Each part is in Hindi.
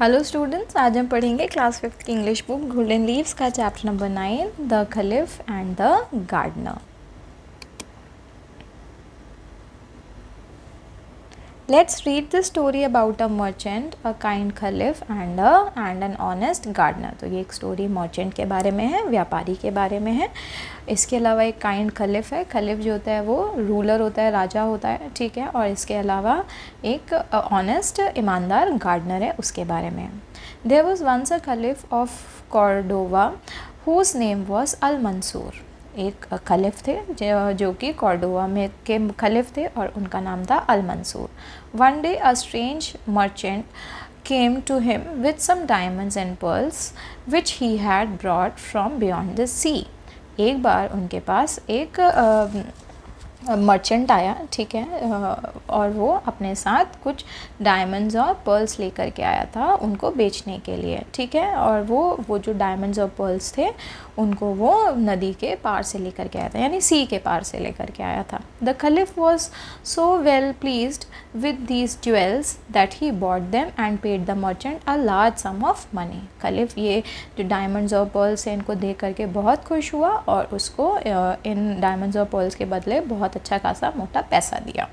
हेलो स्टूडेंट्स, आज हम पढ़ेंगे क्लास 5th की इंग्लिश बुक गोल्डन लीव्स का chapter number 9 the caliph and the gardener. Let's read the story about a merchant, a kind caliph and an honest gardener। तो ये एक स्टोरी मर्चेंट के बारे में है, व्यापारी के बारे में है। इसके अलावा एक काइंड खलीफ है। खलीफ जो होता है वो रूलर होता है, राजा होता है, ठीक है। और इसके अलावा एक ऑनेस्ट ईमानदार गार्डनर है, उसके बारे में। There was once a caliph of Cordova whose name was Al-Mansur। एक खलीफ थे जो कि कॉर्डोवा में के खलीफ थे और उनका नाम था Al Mansur. One day a strange merchant came to him with some diamonds and pearls which he had brought from beyond the sea. एक बार उनके पास एक मर्चेंट आया, ठीक है, और वो अपने साथ कुछ डायमंड्स और पर्ल्स लेकर के आया था उनको बेचने के लिए, ठीक है। और वो जो डायमंड्स और पर्ल्स थे उनको वो नदी के पार से लेकर के आया था, यानी सी के पार से लेकर के आया था। The caliph was so well pleased with these jewels that he bought them and paid the merchant a large sum of money. Caliph ये जो डायमंड्स और पर्ल्स हैं इनको देख करके बहुत खुश हुआ और उसको इन डायमंड्स और पर्ल्स के बदले बहुत अच्छा खासा मोटा पैसा दिया।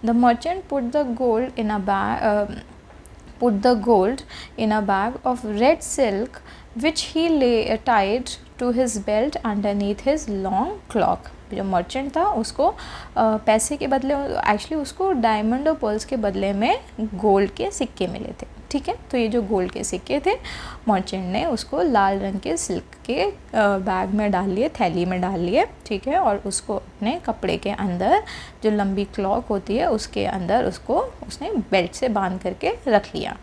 The merchant put the gold in a bag of red silk which he tied to his belt underneath his long cloak। जो मर्चेंट था उसको पैसे के बदले, एक्चुअली उसको डायमंड और पर्ल्स के बदले में गोल्ड के सिक्के मिले थे, ठीक है। तो ये जो गोल्ड के सिक्के थे मर्चेंट ने उसको लाल रंग के सिल्क के बैग में डाल लिए, थैली में डाल लिए, ठीक है। और उसको अपने कपड़े के अंदर जो लंबी क्लॉक होती है उसके अंदर उसको उसने बेल्ट से बांध करके रख लिया।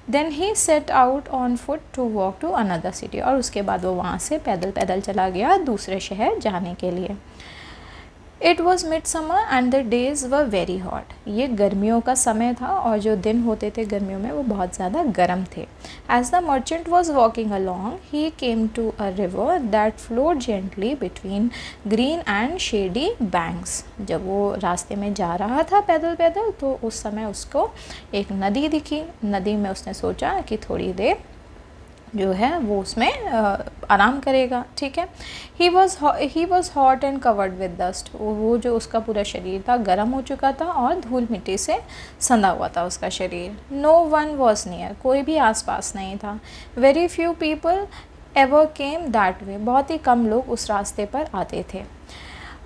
Then he set out on foot to walk to another city. और उसके बाद वो वहाँ से पैदल पैदल चला गया दूसरे शहर जाने के लिए। It was mid summer and the days were very hot. ये गर्मियों का समय था और जो दिन होते थे गर्मियों में वो बहुत ज़्यादा गर्म थे। As the merchant was walking along he came to a river that flowed gently between green and shady banks. जब वो रास्ते में जा रहा था पैदल पैदल तो उस समय उसको एक नदी दिखी। नदी में उसने सोचा कि थोड़ी देर जो है वो उसमें आराम करेगा, ठीक है। He was hot and covered with dust. वो जो उसका पूरा शरीर था गर्म हो चुका था और धूल मिट्टी से संधा हुआ था उसका शरीर। नो वन वॉज नियर, कोई भी आसपास नहीं था। Very few people ever came that way, बहुत ही कम लोग उस रास्ते पर आते थे।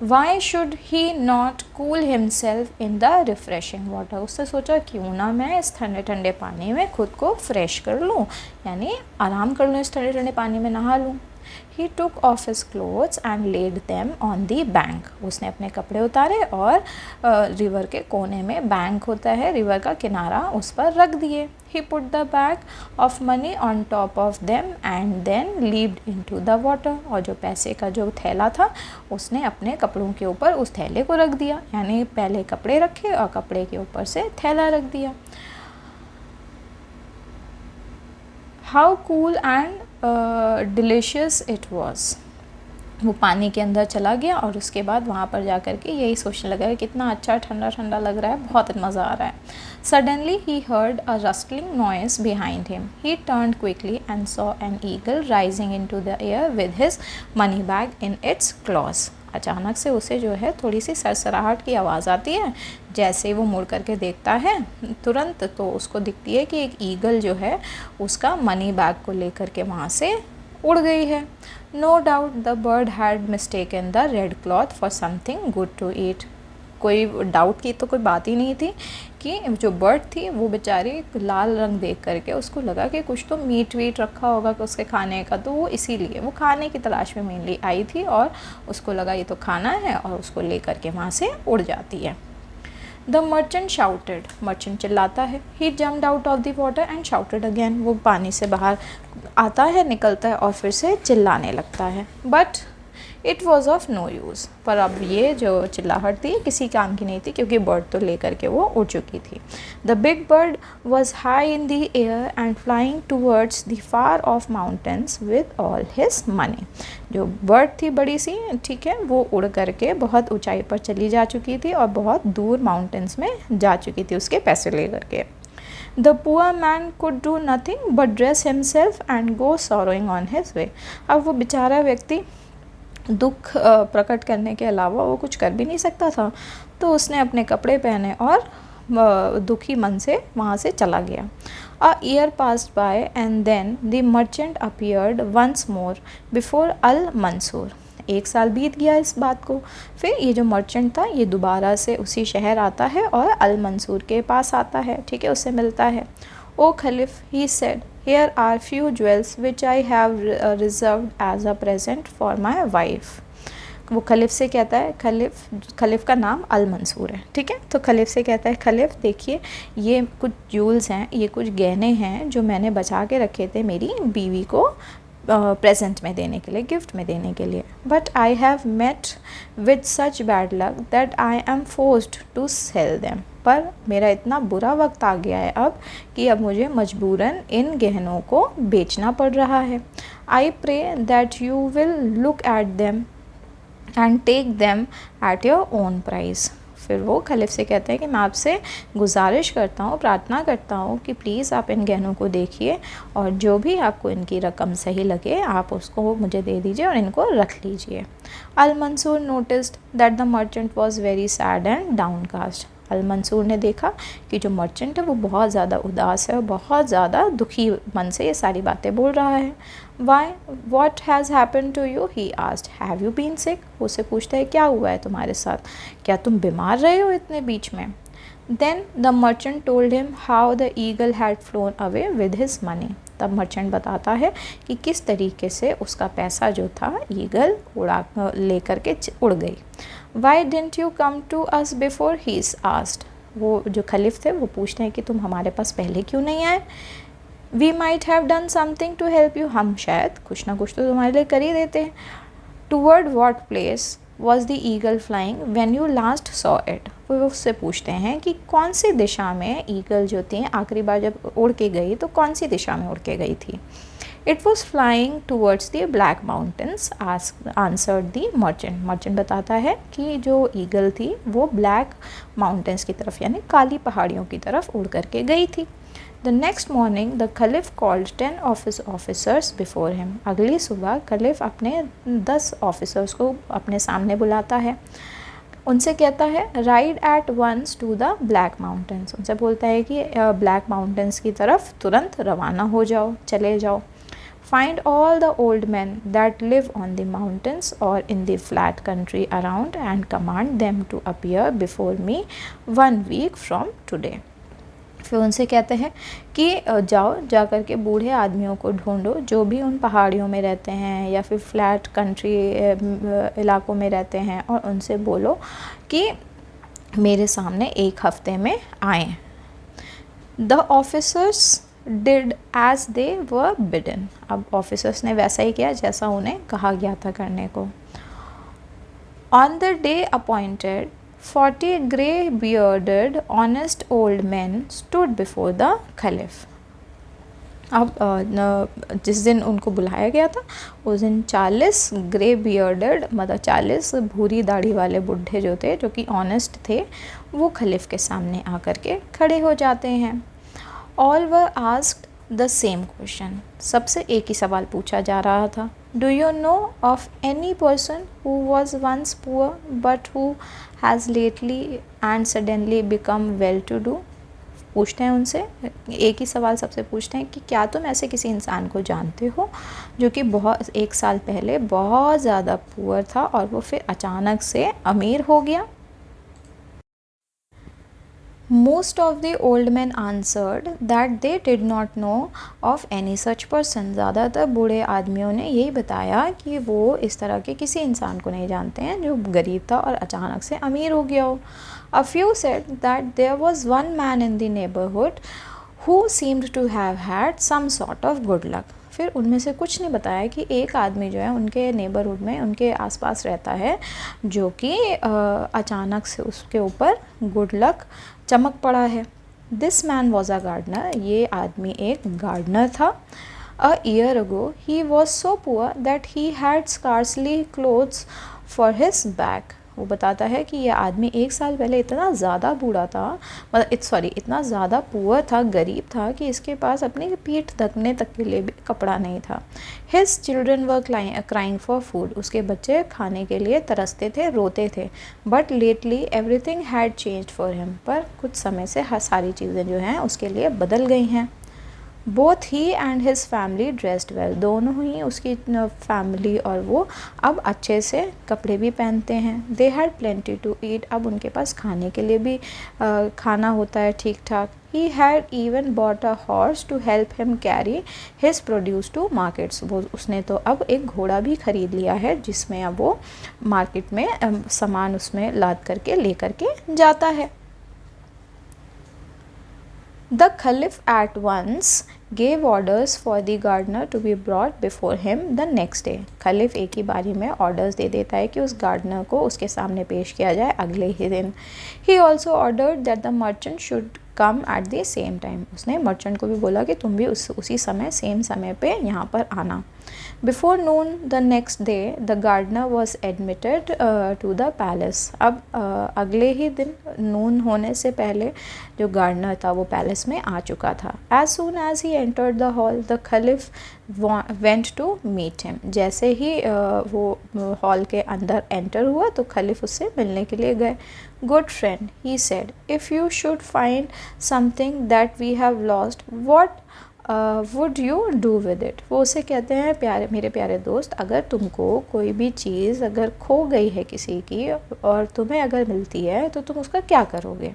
Why should he not cool himself in the refreshing water. उसने सोचा क्यों ना मैं इस ठंडे ठंडे पानी में खुद को फ्रेश कर लूँ, यानी आराम कर लूँ, इस ठंडे ठंडे पानी में नहा लूँ। He took off his clothes and laid them on the bank। उसने अपने कपड़े उतारे और रिवर के कोने में बैंक होता है, रिवर का किनारा, उस पर रख दिए। He put the bag of money on top of them and then leaped into the water। और जो पैसे का जो थैला था उसने अपने कपड़ों के ऊपर उस थैले को रख दिया, यानी पहले कपड़े रखे और कपड़े के ऊपर से थैला रख दिया। How cool and delicious it was. वो पानी के अंदर चला गया और उसके बाद वहाँ पर जा कर के यही सोचने लगा कि कितना अच्छा ठंडा ठंडा लग रहा है, बहुत मज़ा आ रहा है। Suddenly he heard a rustling noise behind him. He turned quickly and saw an eagle rising into the air with his money bag in its claws. अचानक से उसे जो है थोड़ी सी सरसराहट की आवाज़ आती है। जैसे ही वो मुड़ करके देखता है तुरंत तो उसको दिखती है कि एक ईगल जो है उसका मनी बैग को लेकर के वहाँ से उड़ गई है। No doubt the bird had mistaken the red cloth for something good to eat. कोई डाउट की तो कोई बात ही नहीं थी कि जो बर्ड थी वो बेचारी लाल रंग देख करके उसको लगा कि कुछ तो मीट वीट रखा होगा कि उसके खाने का, तो वो इसीलिए वो खाने की तलाश में मेनली आई थी और उसको लगा ये तो खाना है और उसको ले करके वहाँ से उड़ जाती है। The merchant shouted. मर्चेंट चिल्लाता है। He jumped out of the water and shouted again. वो पानी से बाहर आता है, निकलता है और फिर से चिल्लाने लगता है। But it was of no use. पर अब ये जो चिल्लाहट थी किसी काम की नहीं थी क्योंकि बर्ड तो लेकर के वो उड़ चुकी थी। The big bird was high in the air and flying towards the far of mountains with all his money. जो बर्ड थी बड़ी सी, ठीक है, वो उड़ करके बहुत ऊंचाई पर चली जा चुकी थी और बहुत दूर माउंटेन्स में जा चुकी थी उसके पैसे ले करके। The poor man could do nothing but dress himself and go sorrowing on his way. अब वो बेचारा व्यक्ति दुख प्रकट करने के अलावा वो कुछ कर भी नहीं सकता था, तो उसने अपने कपड़े पहने और दुखी मन से वहाँ से चला गया। A year passed by and then the merchant appeared once more before Al Mansur. 1 साल बीत गया इस बात को, फिर ये जो मर्चेंट था ये दोबारा से उसी शहर आता है और अल मंसूर के पास आता है, ठीक है, उससे मिलता है। O caliph, he said, here are few jewels which I have reserved as a present for my wife। वो खलीफ से कहता है, खलीफ का नाम अल मंसूर है, ठीक है, तो खलीफ से कहता है, खलीफ देखिए ये कुछ ज्वेल्स हैं, ये कुछ गहने हैं जो मैंने बचा के रखे थे मेरी बीवी को प्रेजेंट में देने के लिए, गिफ्ट में देने के लिए। But I have met with such bad luck that I am forced to sell them. पर मेरा इतना बुरा वक्त आ गया है अब कि अब मुझे मजबूरन इन गहनों को बेचना पड़ रहा है। I pray that you will look at them and take them at your own price. फिर वो खलीफ से कहते हैं कि मैं आपसे गुजारिश करता हूँ, प्रार्थना करता हूँ कि प्लीज़ आप इन गहनों को देखिए और जो भी आपको इनकी रकम सही लगे आप उसको मुझे दे दीजिए और इनको रख लीजिए। Al Mansur noticed that the merchant was very sad and downcast. Al Mansur ने देखा कि जो मर्चेंट है वो बहुत ज़्यादा उदास है और बहुत ज़्यादा दुखी मन से ये सारी बातें बोल रहा है। Why, what has happen to you, he asked, have you been sick. उससे पूछता है क्या हुआ है तुम्हारे साथ, क्या तुम बीमार रहे हो इतने बीच में। Then the merchant told him how the eagle had flown away with his money. तब मर्चेंट बताता है कि किस तरीके से उसका पैसा जो था ईगल उड़ा लेकर के उड़ गई। Why didn't you come to us before, he is asked. वो जो खलीफ थे वो पूछते हैं कि तुम हमारे पास पहले क्यों नहीं आए। We might have done something to help you, हम शायद कुछ ना कुछ तो तुम्हारे लिए कर ही देते हैं। Toward what place was the eagle flying when you last saw it. वो उससे पूछते हैं कि कौन सी दिशा में ईगल जो थी आखिरी बार जब उड़ के गई तो कौन सी दिशा में उड़ के गई थी। It was flying towards the black mountains answered the merchant. Merchant बताता है कि जो ईगल थी वो ब्लैक माउंटेन्स की तरफ यानी काली पहाड़ियों की तरफ उड़ करके गई थी। The next morning the खलीफ called 10 of his officers before him. अगली सुबह खलीफ अपने 10 ऑफिसर्स को अपने सामने बुलाता है। उनसे कहता है ride at once to the black mountains. उनसे बोलता है कि ब्लैक माउंटेन्स की तरफ तुरंत रवाना हो जाओ, चले जाओ। Find all the old man that live on the mountains or in the flat country around and command them to appear before me 1 week from today. फिर उनसे कहते हैं कि जाओ, जा कर के बूढ़े आदमियों को ढूंढो जो भी उन पहाड़ियों में रहते हैं या फिर फ्लैट कंट्री इलाकों में रहते हैं और उनसे बोलो कि मेरे सामने 1 हफ्ते में आएँ। The officers did as they were bidden. अब ऑफिसर्स ने वैसा ही किया जैसा उन्हें कहा गया था करने को। On the day appointed 40 grey bearded honest old men stood before the Caliph। अब जिस दिन उनको बुलाया गया था उस दिन 40 ग्रे बियर्डेड मतलब 40 भूरी दाढ़ी वाले बुढ़े जो थे जो कि ऑनेस्ट थे वो खलीफ के सामने आकर के खड़े हो जाते हैं। All were asked the same question. सबसे एक ही सवाल पूछा जा रहा था। Do you know of any person who was once poor but who has lately and suddenly become well to do. पूछते हैं उनसे, एक ही सवाल सबसे पूछते हैं कि क्या तुम ऐसे किसी इंसान को जानते हो जो कि 1 साल पहले बहुत ज़्यादा पुअर था और वो फिर अचानक से अमीर हो गया। Most of the old men answered that they did not know of any such person। ज़्यादातर बूढ़े आदमियों ने यही बताया कि वो इस तरह के किसी इंसान को नहीं जानते हैं जो गरीब था और अचानक से अमीर हो गया हो। A few said that there was one man in the neighborhood who seemed to have had some sort of good luck। फिर उनमें से कुछ ने बताया कि एक आदमी जो है उनके नेबरहुड में उनके आसपास रहता है जो कि अचानक से उसके ऊपर गुड लक चमक पड़ा है। This man was a gardener. ये आदमी एक गार्डनर था। A year ago he was so poor that he had scarcely clothes for his back. वो बताता है कि ये आदमी 1 साल पहले इतना ज़्यादा बूढ़ा था, मतलब इतना ज़्यादा पुअर था, गरीब था कि इसके पास अपनी पीठ ढकने तक के लिए भी कपड़ा नहीं था। His children were crying for food, उसके बच्चे खाने के लिए तरसते थे, रोते थे। But lately everything had changed for him, पर कुछ समय से हर सारी चीज़ें जो हैं उसके लिए बदल गई हैं। Both he and his family dressed well, दोनों ही उसकी फैमिली और वो अब अच्छे से कपड़े भी पहनते हैं। They had plenty to eat, अब उनके पास खाने के लिए भी खाना होता है ठीक ठाक। He had even bought a horse to help him carry his produce to markets, वो उसने तो अब एक घोड़ा भी ख़रीद लिया है जिसमें अब वो मार्केट में सामान उसमें लाद करके ले करके जाता है। The Caliph at once gave orders for the gardener to be brought before him the next day. खलीफ एक ही बारी में ऑर्डर्स दे देता है कि उस गार्डनर को उसके सामने पेश किया जाए अगले ही दिन। He also ordered that the merchant should come at the same time. उसने मर्चेंट को भी बोला कि तुम भी उसी समय सेम समय पे यहाँ पर आना। Before noon the next day the gardener was admitted to the palace. अब अगले ही दिन नून होने से पहले जो गार्डनर था वो पैलेस में आ चुका था। As soon as he entered the hall the caliph went to meet him. जैसे ही वो हॉल के अंदर एंटर हुआ तो खलीफ उससे मिलने के लिए गए। Good friend, he said, if you should find something that we have lost, what would you do with it? वो उसे कहते हैं मेरे प्यारे दोस्त, अगर तुमको कोई भी चीज़ अगर खो गई है किसी की और तुम्हें अगर मिलती है तो तुम उसका क्या करोगे?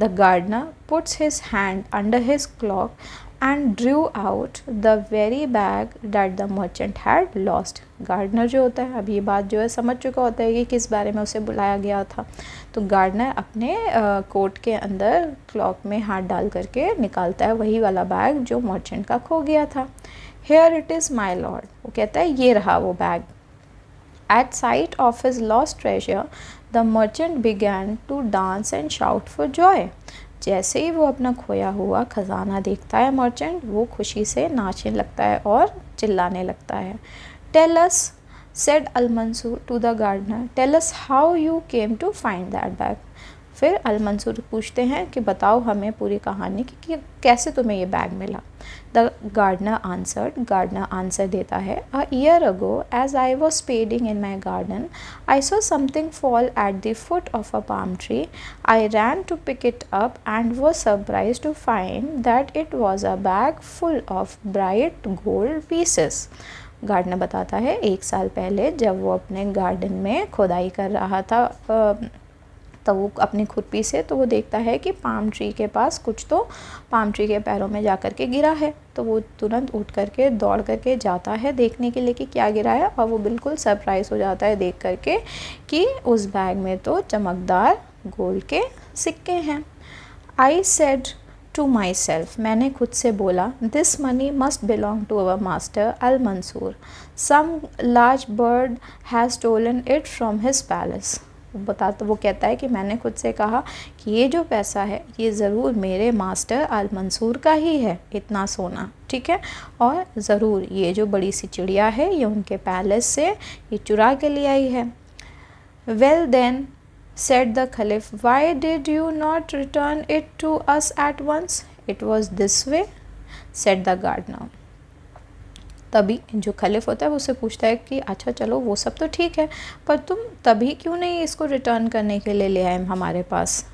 The gardener puts his hand under his cloak and drew out the very bag that the merchant had lost. Gardener जो होता है अब ये बात जो है समझ चुका होता है कि किस बारे में उसे बुलाया गया था, तो गार्डनर अपने कोट के अंदर क्लॉक में हाथ डाल करके निकालता है वही वाला बैग जो मर्चेंट का खो गया था। Here it is my lord, वो कहता है ये रहा वो bag. At sight of his lost treasure, the merchant began to dance and shout for joy. जैसे ही वो अपना खोया हुआ खजाना देखता है मर्चेंट, वो खुशी से नाचने लगता है और चिल्लाने लगता है। Tell us, said Al-Mansur to the gardener, tell us how you came to find that bag. फिर अल-मंसूर पूछते हैं कि बताओ हमें पूरी कहानी कि कैसे तुम्हें ये बैग मिला। द गार्डनर आंसर देता है, a year ago as I was spading in my garden I saw something fall at the foot of a palm tree, I ran to pick it up and was surprise to find that it was a bag full of bright gold pieces. गार्डनर बताता है 1 साल पहले जब वो अपने गार्डन में खुदाई कर रहा था तो वो अपनी खुरपी से तो वो देखता है कि पाम ट्री के पास कुछ तो पाम ट्री के पैरों में जा कर के गिरा है, तो वो तुरंत उठ करके दौड़ करके जाता है देखने के लिए कि क्या गिरा है, और वो बिल्कुल सरप्राइज़ हो जाता है देख करके कि उस बैग में तो चमकदार गोल्ड के सिक्के हैं। I said to myself, मैंने खुद से बोला, this money must belong to our master Al Mansur, some large bird has stolen it from his palace. वो कहता है कि मैंने खुद से कहा कि ये जो पैसा है ये ज़रूर मेरे मास्टर अल मंसूर का ही है, इतना सोना, ठीक है, और ज़रूर ये जो बड़ी सी चिड़िया है ये उनके पैलेस से ये चुरा के ले आई है। Well then said the caliph, why did you not return it to us at once? It was this way, said the gardener. तभी जो खलीफ होता है वो उससे पूछता है कि अच्छा चलो वो सब तो ठीक है, पर तुम तभी क्यों नहीं इसको रिटर्न करने के लिए ले आए हमारे पास?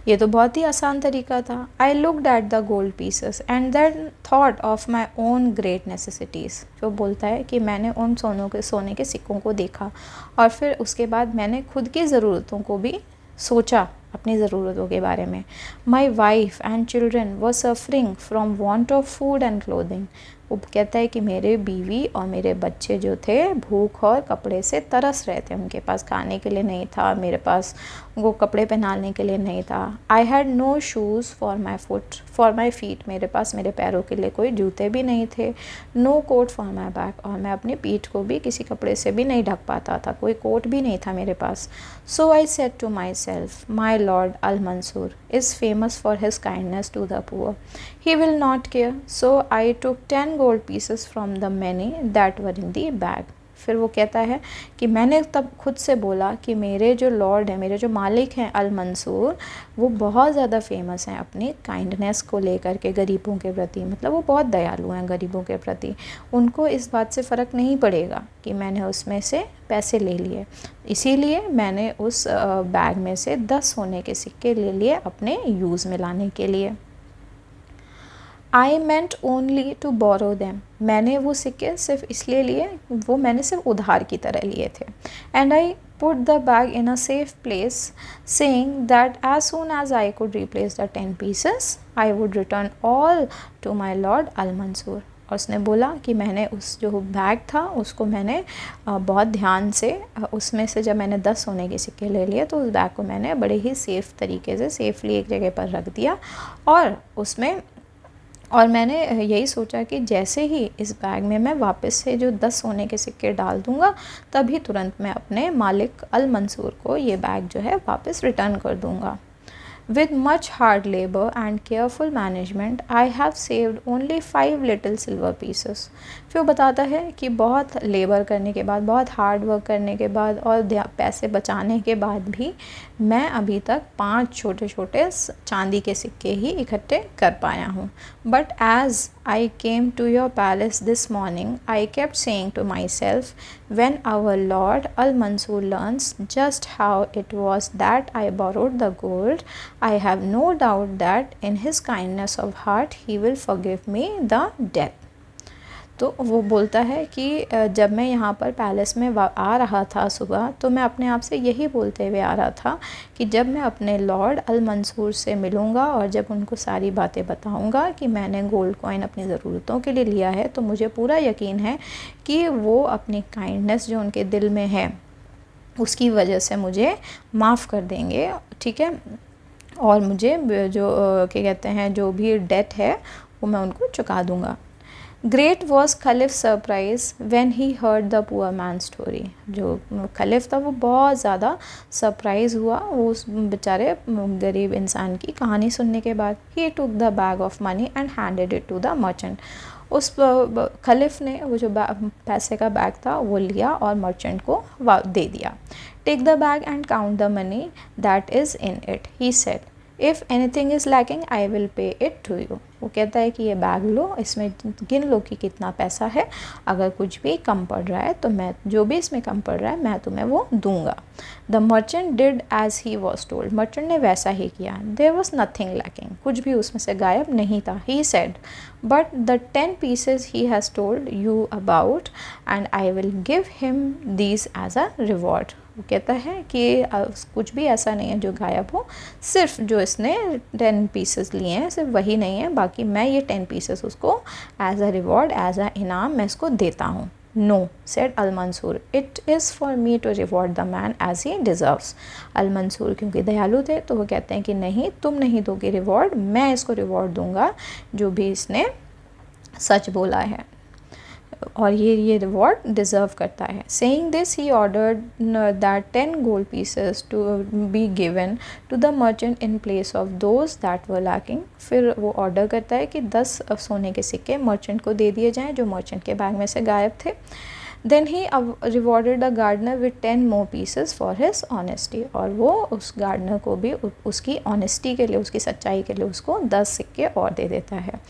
ये तो बहुत ही आसान तरीका था। I looked at the gold pieces and then thought of my own great necessities. जो बोलता है कि मैंने उन सोने के सिक्कों को देखा और फिर उसके बाद मैंने खुद की ज़रूरतों को भी सोचा, अपनी ज़रूरतों के बारे में। My wife and children were suffering from want of food and clothing. वो कहता है कि मेरे बीवी और मेरे बच्चे जो थे भूख और कपड़े से तरस रहे थे, उनके पास खाने के लिए नहीं था, मेरे पास उनको कपड़े पहनाने के लिए नहीं था। I had no shoes for my feet, मेरे पास मेरे पैरों के लिए कोई जूते भी नहीं थे। No coat for my back, और मैं अपनी पीठ को भी किसी कपड़े से भी नहीं ढक पाता था, कोई कोट भी नहीं था मेरे पास। So I said to myself, my lord Al Mansur is famous for his kindness to the poor, he will not care, so I took 10 gold pieces from the many that were in the bag. फिर वो कहता है कि मैंने तब खुद से बोला कि मेरे जो लॉर्ड हैं, मेरे जो मालिक हैं अल मंसूर, वो बहुत ज़्यादा फेमस हैं अपनी काइंडनेस को लेकर के गरीबों के प्रति, मतलब वो बहुत दयालु हैं गरीबों के प्रति। उनको इस बात से फ़र्क नहीं पड़ेगा कि मैंने उसमें से पैसे ले लिए, इसीलिए मैंने उस बैग में से 10 सोने के सिक्के ले लिए अपने यूज़ में लाने के लिए। I meant only to borrow them, मैंने वो सिक्के सिर्फ इसलिए लिए, वो मैंने सिर्फ उधार की तरह लिए थे। And I put the bag in a safe place saying that as soon as I could replace the 10 pieces I would return all to my lord Al Mansur. और उसने बोला कि मैंने उस जो बैग था उसको मैंने बहुत ध्यान से उसमें से जब मैंने 10 सोने के सिक्के ले लिए तो उस बैग को मैंने बड़े ही सेफ़ तरीके से सेफली एक जगह पर रख दिया। और मैंने यही सोचा कि जैसे ही इस बैग में मैं वापस से जो 10 सोने के सिक्के डाल दूँगा तभी तुरंत मैं अपने मालिक अल मंसूर को ये बैग जो है वापस रिटर्न कर दूँगा। With much hard labor and careful management, I have saved only 5 little silver pieces. फिर वो बताता है कि बहुत लेबर करने के बाद, बहुत हार्ड वर्क करने के बाद और पैसे बचाने के बाद भी मैं अभी तक 5 छोटे छोटे चांदी के सिक्के ही इकट्ठे कर पाया हूँ। But as I came to your palace this morning, I kept saying to myself, when our Lord Al-Mansur learns just how it was that I borrowed the gold, I have no doubt that in his kindness of heart he will forgive me the debt. तो वो बोलता है कि जब मैं यहाँ पर पैलेस में आ रहा था सुबह, तो मैं अपने आप से यही बोलते हुए आ रहा था कि जब मैं अपने लॉर्ड अल मंसूर से मिलूँगा और जब उनको सारी बातें बताऊँगा कि मैंने गोल्ड कॉइन अपनी ज़रूरतों के लिए लिया है, तो मुझे पूरा यकीन है कि वो अपनी काइंडनेस जो उनके दिल में है उसकी वजह से मुझे माफ़ कर देंगे, ठीक है, और मुझे जो क्या कहते हैं जो भी डेट है वो मैं उनको चुका दूँगा। Great was खलीफ surprise when he heard the poor man story. जो खलीफ था वो बहुत ज़्यादा सरप्राइज़ हुआ उस बेचारे गरीब इंसान की कहानी सुनने के बाद। He took the bag of money and handed it to the merchant. उस खलीफ ने वो जो पैसे का बैग था वो लिया और मर्चेंट को दे दिया। Take the bag and count the money that is in it, he said, if anything is lacking I will pay it to you. वो कहता है कि ये बैग लो, इसमें गिन लो कि कितना पैसा है, अगर कुछ भी कम पड़ रहा है तो मैं जो भी इसमें कम पड़ रहा है मैं तुम्हें वो दूंगा। The merchant did as he was told, merchant ने वैसा ही किया। देयर वॉज नथिंग लैकिंग, कुछ भी उसमें से गायब नहीं था। He said, but the 10 pieces he has told you about and I will give him these as a reward. वो कहता है कि कुछ भी ऐसा नहीं है जो गायब हो, सिर्फ जो इसने 10 पीसेस लिए हैं सिर्फ वही नहीं है, बाकी मैं ये 10 पीसेस उसको as a reward, as a इनाम मैं इसको देता हूँ। No, said Al Mansur, it is for me to reward the man as he deserves. Al Mansur क्योंकि दयालु थे तो वो कहते हैं कि नहीं, तुम नहीं दोगे रिवॉर्ड, मैं इसको रिवॉर्ड दूंगा जो भी इसने सच बोला है और ये रिवॉर्ड डिज़र्व करता है। Saying this he ordered that 10 gold pieces to be given to the merchant in place of those that were lacking. फिर वो ऑर्डर करता है कि 10 सोने के सिक्के मर्चेंट को दे दिए जाएं जो मर्चेंट के बैग में से गायब थे। Then he rewarded the gardener with 10 more pieces for his honesty, और वो उस गार्डनर को भी उसकी ऑनेस्टी के लिए, उसकी सच्चाई के लिए उसको 10 सिक्के और दे देता है।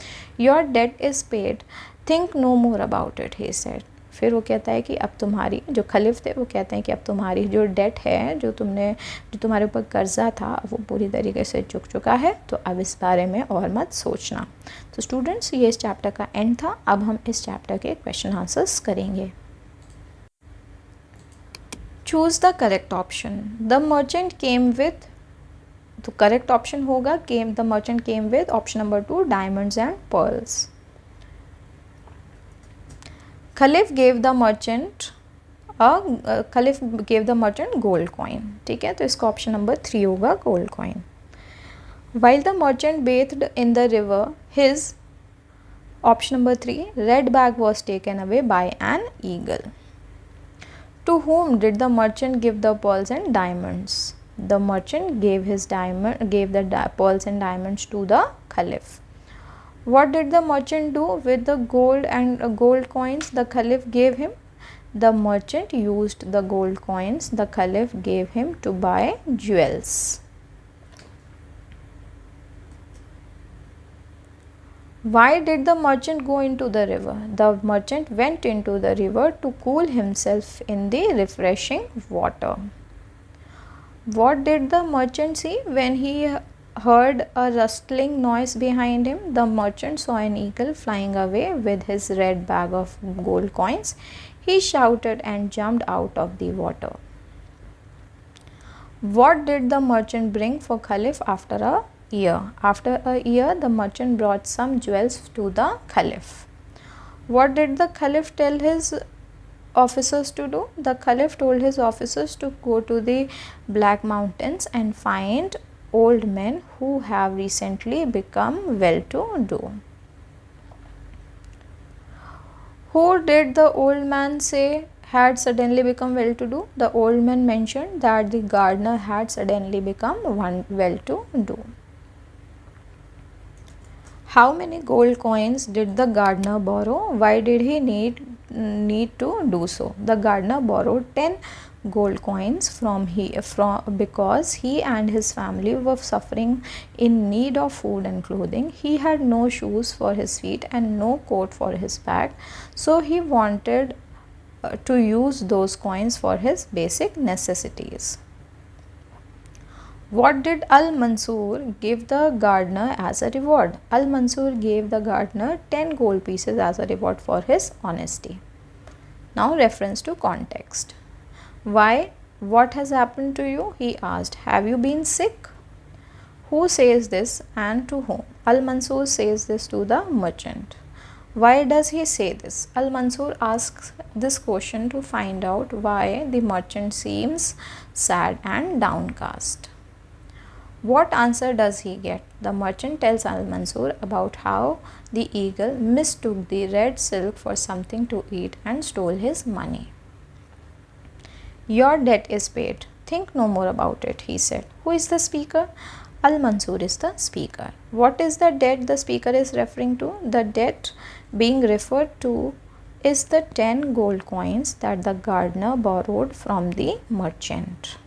Your debt is paid, think no more about it, he said. फिर वो कहता है कि अब तुम्हारी, जो खलीफ थे वो कहते हैं कि अब तुम्हारी जो डेट है, जो तुम्हारे ऊपर कर्जा था वो पूरी तरीके से चुक चुका है, तो अब इस बारे में और मत सोचना। तो स्टूडेंट्स, ये इस चैप्टर का एंड था। अब हम इस चैप्टर के क्वेश्चन आंसर्स करेंगे। Choose the correct option. The merchant came with, तो करेक्ट ऑप्शन होगा came, the merchant came with option number 2 diamonds and pearls. खलीफ gave the merchant gold coin, ठीक है, तो इसका ऑप्शन नंबर 3 होगा gold coin. While the merchant bathed in the river his, option number 3 red bag was taken away by an eagle. To whom did the merchant give the pearls and diamonds? The merchant gave the pearls and diamonds to the Caliph. What did the merchant do with the gold and gold coins the Caliph gave him? The merchant used the gold coins the caliph gave him to buy jewels. Why did the merchant go into the river? The merchant went into the river to cool himself in the refreshing water. What did the merchant see when he heard a rustling noise behind him? The merchant saw an eagle flying away with his red bag of gold coins. He shouted and jumped out of the water. What did the merchant bring for Caliph after a year? After a year, the merchant brought some jewels to the Caliph. What did the Caliph tell his officers to do? The Caliph told his officers to go to the Black Mountains and find old men who have recently become well-to-do. Who did the old man say had suddenly become well-to-do? The old man mentioned that the gardener had suddenly become well-to-do. How many gold coins did the gardener borrow? Why did he need to do so? The gardener borrowed 10 gold coins because he and his family were suffering in need of food and clothing. He had no shoes for his feet and no coat for his back, so he wanted to use those coins for his basic necessities. What did Al-Mansur give the gardener as a reward? Al-Mansur gave the gardener 10 gold pieces as a reward for his honesty. Now reference to context. Why? What has happened to you? He asked. Have you been sick? Who says this and to whom? Al-Mansur says this to the merchant. Why does he say this? Al-Mansur asks this question to find out why the merchant seems sad and downcast. What answer does he get? The merchant tells Al-Mansur about how the eagle mistook the red silk for something to eat and stole his money. Your debt is paid. Think no more about it, he said. Who is the speaker? Al-Mansur is the speaker. What is the debt the speaker is referring to? The debt being referred to is the 10 gold coins that the gardener borrowed from the merchant.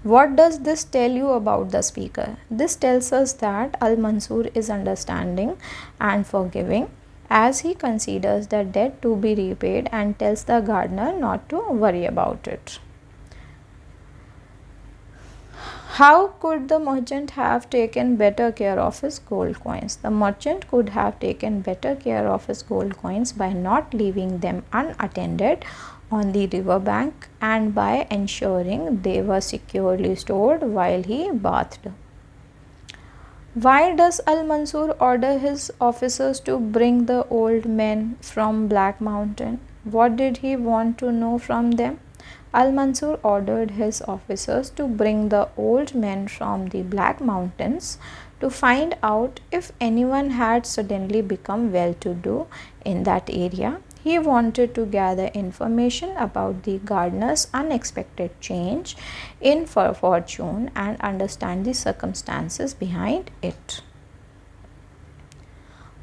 What does this tell you about the speaker? This tells us that Al-Mansur is understanding and forgiving as he considers the debt to be repaid and tells the gardener not to worry about it. How could the merchant have taken better care of his gold coins? The merchant could have taken better care of his gold coins by not leaving them unattended on the riverbank and by ensuring they were securely stored while he bathed. Why does Al-Mansur order his officers to bring the old men from Black Mountain? What did he want to know from them? Al-Mansur ordered his officers to bring the old men from the Black Mountains to find out if anyone had suddenly become well-to-do in that area. He wanted to gather information about the gardener's unexpected change in fortune and understand the circumstances behind it.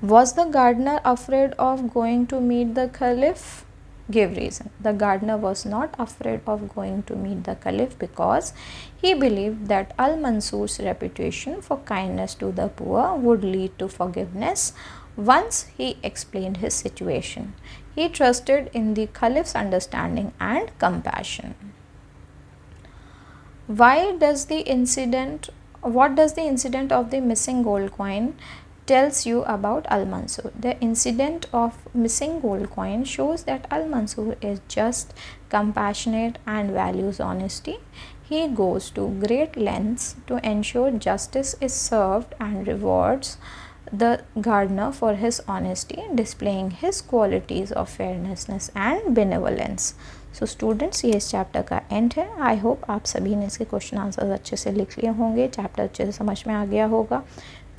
Was the gardener afraid of going to meet the caliph? Give reason. The gardener was not afraid of going to meet the caliph because he believed that Al-Mansur's reputation for kindness to the poor would lead to forgiveness once he explained his situation. He trusted in the caliph's understanding and compassion. What does the incident of the missing gold coin tells you about Al-Mansur? The incident of missing gold coin shows that Al-Mansur is just, compassionate and values honesty. He goes to great lengths to ensure justice is served and rewards the gardener for his honesty, displaying his qualities of fairness and benevolence. So students, ये इस चैप्टर का एंड है. आई होप आप सभी ने इसके क्वेश्चन आंसर्स अच्छे से लिख लिए होंगे, चैप्टर अच्छे से समझ में आ गया होगा.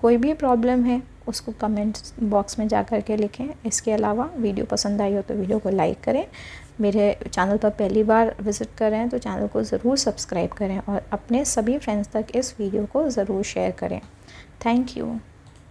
कोई भी प्रॉब्लम है उसको कमेंट बॉक्स में जा कर के लिखें. इसके अलावा वीडियो पसंद आई हो तो वीडियो को लाइक करें. मेरे चैनल पर पहली बार विज़िट कर रहे हैं तो चैनल को ज़रूर सब्सक्राइब करें और अपने सभी फ्रेंड्स तक इस वीडियो को ज़रूर शेयर करें. Thank you.